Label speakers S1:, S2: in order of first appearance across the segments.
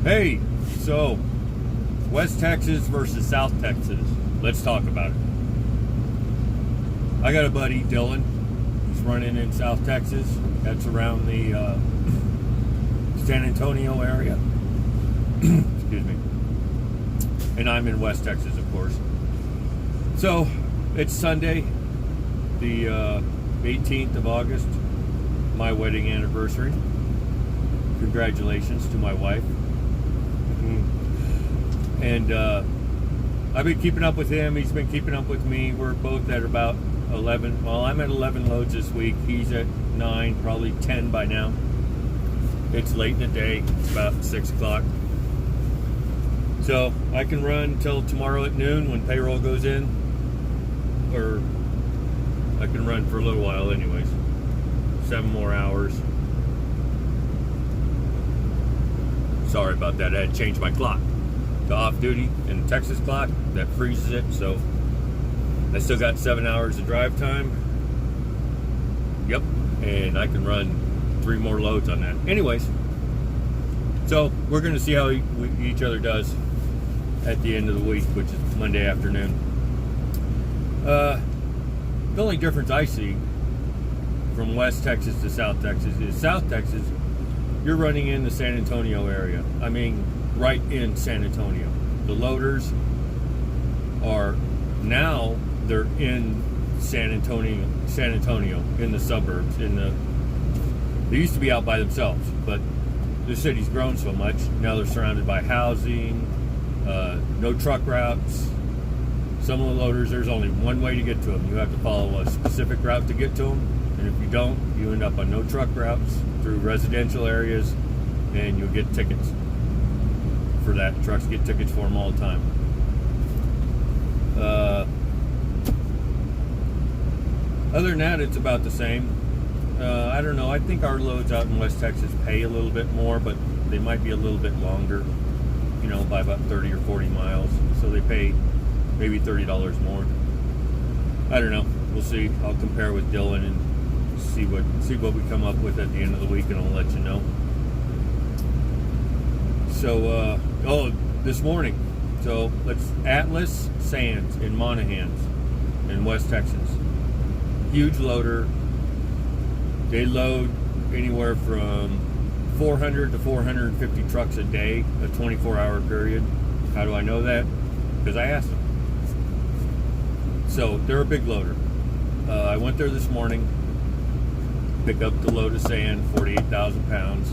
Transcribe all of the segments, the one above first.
S1: Hey, so West Texas versus South Texas. Let's talk about it. I got a buddy, Dylan. He's running in South Texas. That's around the San Antonio area. Excuse me. And I'm in West Texas, of course. So it's Sunday, the 18th of August, my wedding anniversary. Congratulations to my wife. And I've been keeping up with him. He's been keeping up with me. We're both at about 11. Well, I'm at 11 loads this week. He's at 9, probably 10 by now. It's late in the day. It's about 6 o'clock. So I can run till tomorrow at noon when payroll goes in. Or I can run for a little while anyways. 7 more hours. Sorry about that. I had to change my clock to off duty and the Texas clock that freezes it, so I still got 7 hours of drive time. Yep, and I can run 3 more loads on that. Anyways, so we're going to see how each other does at the end of the week, which is Monday afternoon. The only difference I see from West Texas to South Texas is South Texas, you're running in the San Antonio area. I mean, right in San Antonio. The loaders are now, they're in San Antonio, in the suburbs. They used to be out by themselves, but the city's grown so much. Now they're surrounded by housing, no truck routes. Some of the loaders, there's only one way to get to them. You have to follow a specific route to get to them. And if you don't, you end up on no truck routes through residential areas, and you'll get tickets for that. Trucks get tickets for them all the time. Other than that, it's about the same. I don't know. I think our loads out in West Texas pay a little bit more, but they might be a little bit longer, by about 30 or 40 miles. So they pay maybe $30 more. I don't know. We'll see. I'll compare with Dylan and see what we come up with at the end of the week, and I'll let you know. So, this morning. So Atlas Sands in Monahans in West Texas. Huge loader. They load anywhere from 400 to 450 trucks a day, a 24-hour period. How do I know that? Because I asked them. So they're a big loader. I went there this morning, picked up the load of sand, 48,000 pounds,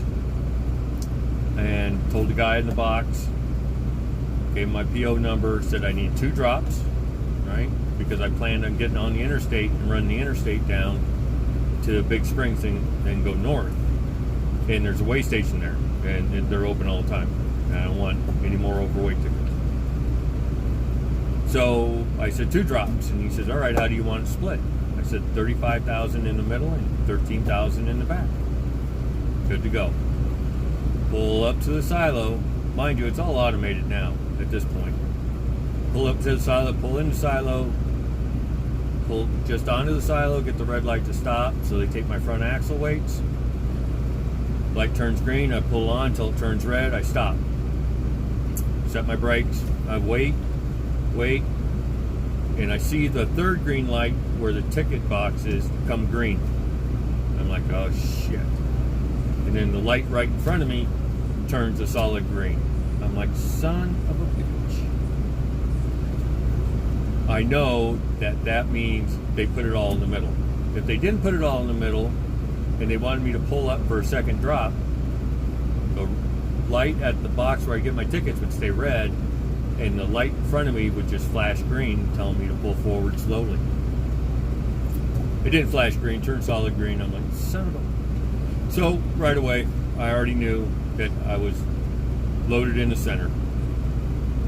S1: and told the guy in the box, gave him my PO number, said I need 2 drops, right? Because I planned on getting on the interstate and running the interstate down to Big Springs and then go north. And there's a weigh station there, and they're open all the time. And I don't want any more overweight tickets. So I said 2 drops, and he says, all right, how do you want it split? I said 35,000 in the middle and 13,000 in the back. Good to go. Pull up to the silo. Mind you, it's all automated now at this point. Pull up to the silo, pull in the silo, pull just onto the silo, get the red light to stop, so they take my front axle weights. Light turns green, I pull on until it turns red, I stop. Set my brakes, I wait, and I see the 3rd green light where the ticket box is come green. I'm like, oh shit. And then the light right in front of me turns a solid green. I'm like, son of a bitch. I know that means they put it all in the middle. If they didn't put it all in the middle and they wanted me to pull up for a second drop, the light at the box where I get my tickets would stay red, and the light in front of me would just flash green, telling me to pull forward slowly. It didn't flash green, turned solid green. I'm like, son of a... So, right away, I already knew that I was loaded in the center.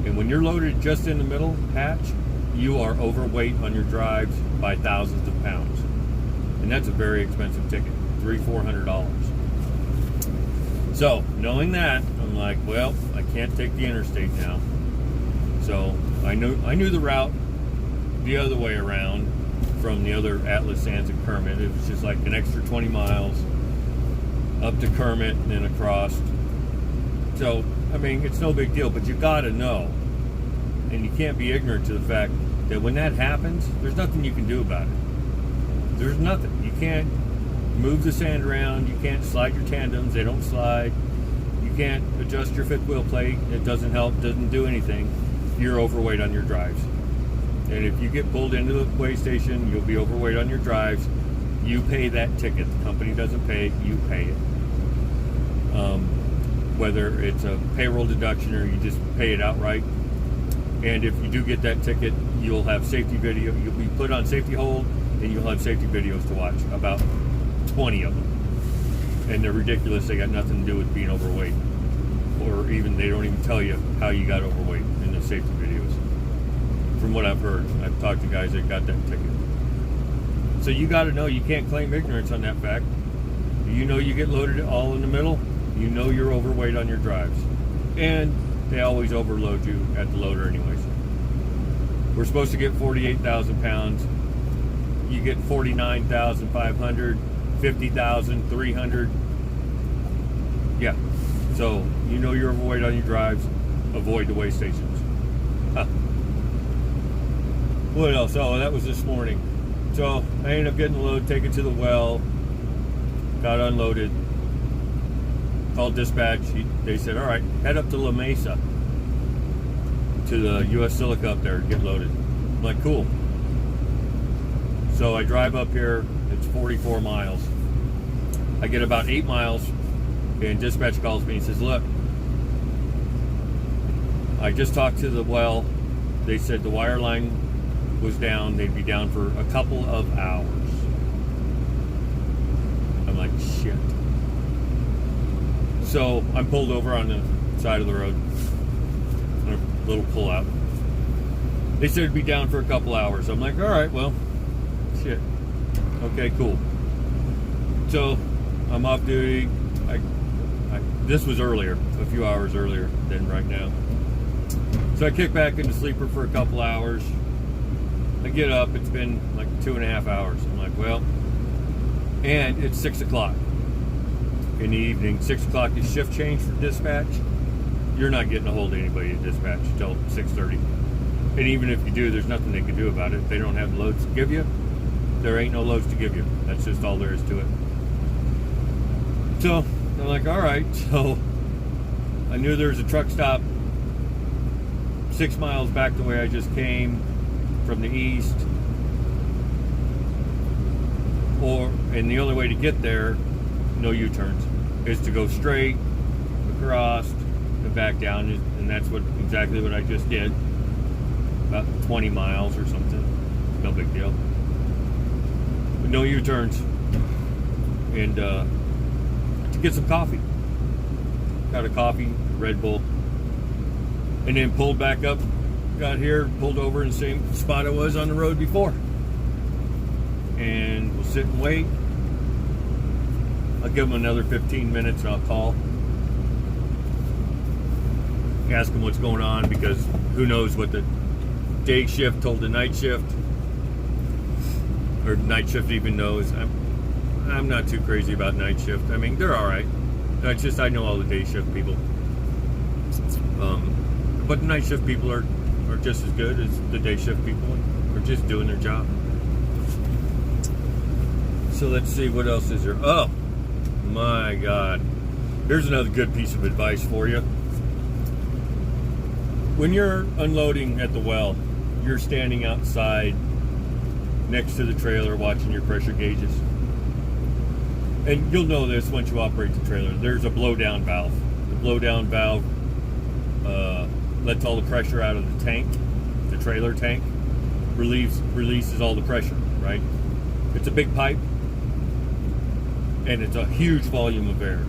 S1: And when you're loaded just in the middle hatch, you are overweight on your drives by thousands of pounds. And that's a very expensive ticket, $300-400. So, knowing that, I'm like, well, I can't take the interstate now. So I knew the route the other way around from the other Atlas Sands and Kermit. It was just like an extra 20 miles up to Kermit and then across So, I mean, it's no big deal, but you gotta know. And you can't be ignorant to the fact that when that happens, there's nothing you can do about it. There's nothing. You can't move the sand around. You can't slide your tandems. They don't slide. You can't adjust your fifth wheel plate. It doesn't help. Doesn't do anything. You're overweight on your drives. And if you get pulled into the weigh station, you'll be overweight on your drives. You pay that ticket. The company doesn't pay it. You pay it. Whether it's a payroll deduction or you just pay it outright. And if you do get that ticket, you'll have safety video. You'll be put on safety hold, and you'll have safety videos to watch, about 20 of them. And they're ridiculous. They got nothing to do with being overweight. Or even, they don't even tell you how you got overweight in the safety videos. From what I've heard, I've talked to guys that got that ticket. So you got to know, you can't claim ignorance on that fact. You know you get loaded all in the middle. You know you're overweight on your drives. And they always overload you at the loader anyways. We're supposed to get 48,000 pounds. You get 49,500, 50,300. Yeah. So you know you're overweight on your drives. Avoid the weigh stations. Huh. What else? Oh, that was this morning. So I ended up getting the load, take it to the well, got unloaded, called dispatch. They said, all right, head up to La Mesa, to the U.S. Silica up there, get loaded. I'm like, cool. So I drive up here, it's 44 miles. I get about 8 miles, and dispatch calls me and says, look, I just talked to the well. They said the wire line was down. They'd be down for a couple of hours. I'm like, shit. So I'm pulled over on the side of the road, on a little pull out. They said it'd be down for a couple hours. I'm like, all right, well, shit. Okay, cool. So I'm off duty. This was earlier, a few hours earlier than right now. So I kick back into sleeper for a couple hours. I get up, it's been like 2.5 hours. I'm like, well, and it's 6 o'clock in the evening. 6 o'clock is shift change for dispatch. You're not getting a hold of anybody at dispatch until 6:30. And even if you do, there's nothing they can do about it. If they don't have loads to give you, there ain't no loads to give you. That's just all there is to it. So I'm like, all right. So I knew there was a truck stop 6 miles back the way I just came from the east. And the only way to get there, no U-turns, is to go straight across and back down. And that's exactly what I just did. About 20 miles or something. No big deal. But no U-turns. And to get some coffee. Got a coffee, Red Bull. And then pulled back up, got here, pulled over in the same spot I was on the road before. And we'll sit and wait. I'll give them another 15 minutes and I'll call. Ask them what's going on, because who knows what the day shift told the night shift. Or night shift even knows. I'm not too crazy about night shift. I mean, they're alright. It's just I know all the day shift people. But the night shift people are just as good as the day shift people. They're just doing their job. So let's see, what else is there? Oh, my God. Here's another good piece of advice for you. When you're unloading at the well, you're standing outside next to the trailer watching your pressure gauges. And you'll know this once you operate the trailer. There's a blow-down valve. The blow-down valve lets all the pressure out of the tank, the trailer tank, releases all the pressure, right? It's a big pipe, and it's a huge volume of air.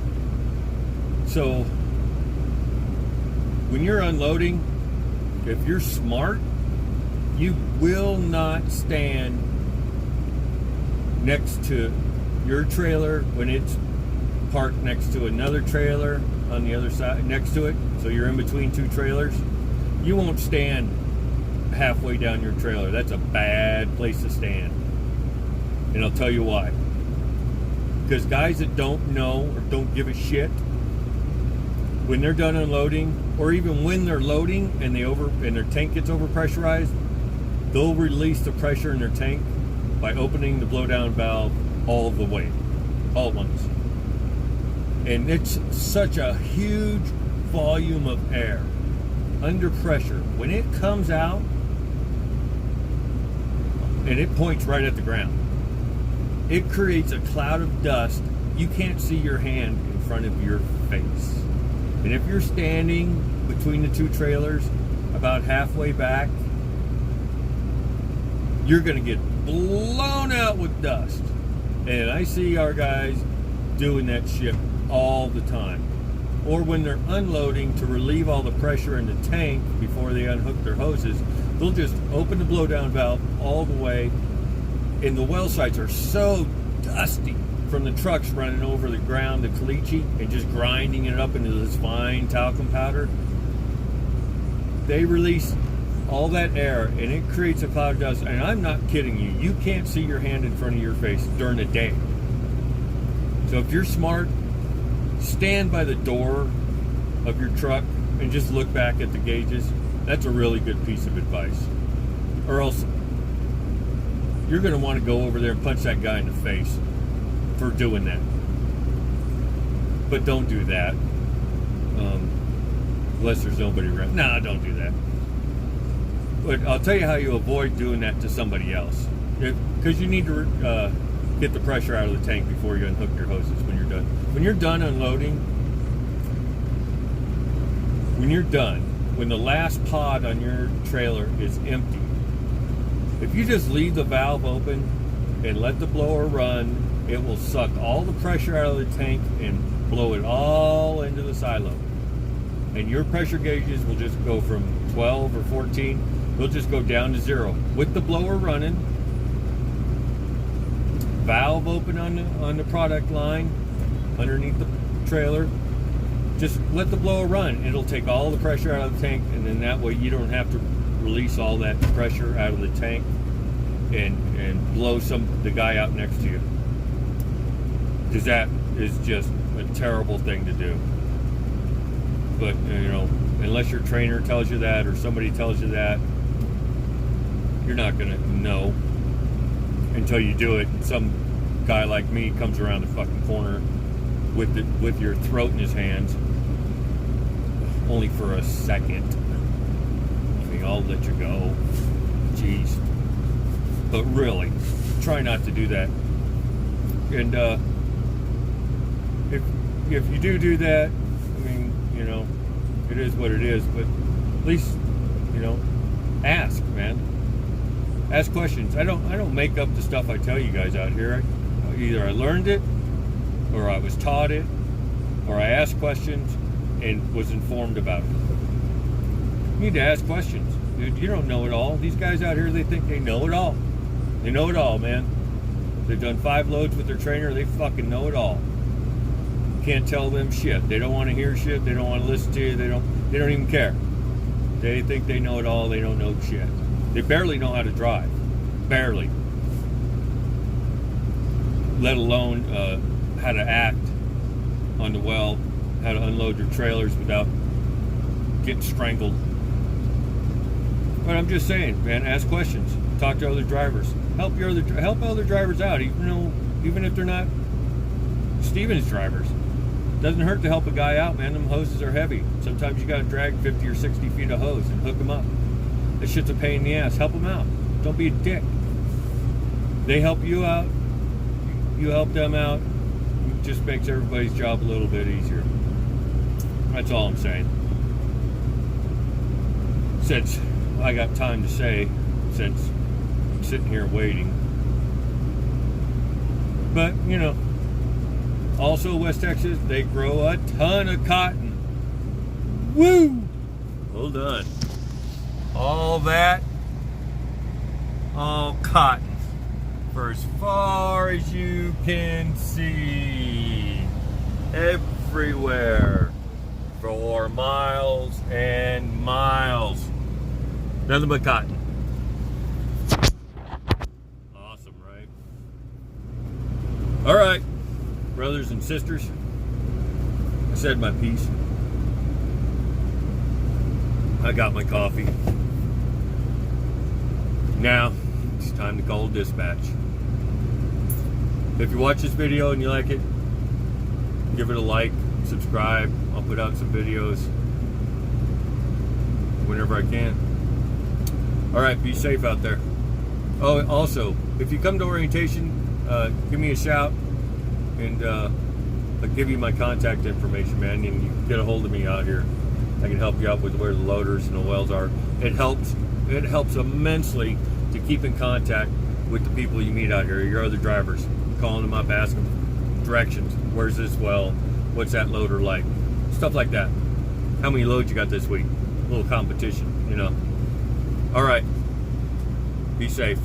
S1: So when you're unloading, if you're smart, you will not stand next to your trailer when it's parked next to another trailer on the other side next to it, so you're in between two trailers. You won't stand halfway down your trailer. That's a bad place to stand, and I'll tell you why. Because guys that don't know or don't give a shit when they're done unloading, or even when they're loading and their tank gets overpressurized, they'll release the pressure in their tank by opening the blowdown valve all the way, all at once. And it's such a huge volume of air under pressure. When it comes out, and it points right at the ground, it creates a cloud of dust. You can't see your hand in front of your face. And if you're standing between the two trailers about halfway back, you're going to get blown out with dust. And I see our guys doing that shit all the time. Or when they're unloading to relieve all the pressure in the tank before they unhook their hoses, they'll just open the blowdown valve all the way. And the well sites are so dusty from the trucks running over the ground, the caliche, and just grinding it up into this fine talcum powder. They release all that air, and it creates a cloud of dust. And I'm not kidding you. You can't see your hand in front of your face during the day. So if you're smart, stand by the door of your truck and just look back at the gauges. That's a really good piece of advice. Or else you're going to want to go over there and punch that guy in the face for doing that. But don't do that. Unless there's nobody around. Nah, don't do that. But I'll tell you how you avoid doing that to somebody else. Because you need to get the pressure out of the tank before you unhook your hoses when you're done. When you're done unloading, when the last pod on your trailer is empty, if you just leave the valve open and let the blower run, it will suck all the pressure out of the tank and blow it all into the silo. And your pressure gauges will just go from 12 or 14, they'll just go down to 0. With the blower running, valve open on the product line, underneath the trailer, just let the blower run. It'll take all the pressure out of the tank, and then that way you don't have to release all that pressure out of the tank and blow the guy out next to you. Because that is just a terrible thing to do. But, unless your trainer tells you that or somebody tells you that, you're not going to know until you do it. And some guy like me comes around the fucking corner with your throat in his hands, only for a second. I'll let you go. Jeez. But really, try not to do that. And if you do that, it is what it is. But at least, ask, man. Ask questions. I don't make up the stuff I tell you guys out here. Either I learned it, or I was taught it, or I asked questions and was informed about it. You need to ask questions. Dude, you don't know it all. These guys out here, they think they know it all. They know it all, man. They've done 5 loads with their trainer. They fucking know it all. Can't tell them shit. They don't want to hear shit. They don't want to listen to you. They don't even care. They think they know it all. They don't know shit. They barely know how to drive. Barely. Let alone how to act on the well, how to unload your trailers without getting strangled. But I'm just saying, man, ask questions. Talk to other drivers. Help other drivers out, even if they're not Stevens drivers. Doesn't hurt to help a guy out, man. Them hoses are heavy. Sometimes you got to drag 50 or 60 feet of hose and hook them up. That shit's a pain in the ass. Help them out. Don't be a dick. They help you out. You help them out. It just makes everybody's job a little bit easier. That's all I'm saying. Since I got time to say, since I'm sitting here waiting. But, also West Texas, they grow a ton of cotton. Woo! Hold on. All that, all cotton. For as far as you can see. Everywhere. For miles and miles. Nothing but cotton. Awesome, right? All right, brothers and sisters. I said my piece. I got my coffee. Now, it's time to call dispatch. If you watch this video and you like it, give it a like, subscribe. I'll put out some videos whenever I can. All right, be safe out there. Oh, also, if you come to orientation, give me a shout, and I'll give you my contact information, man, and you can get a hold of me out here. I can help you out with where the loaders and the wells are. It helps immensely to keep in contact with the people you meet out here, your other drivers, calling them up, asking them directions. Where's this well? What's that loader like? Stuff like that. How many loads you got this week? A little competition, you know. All right. Be safe.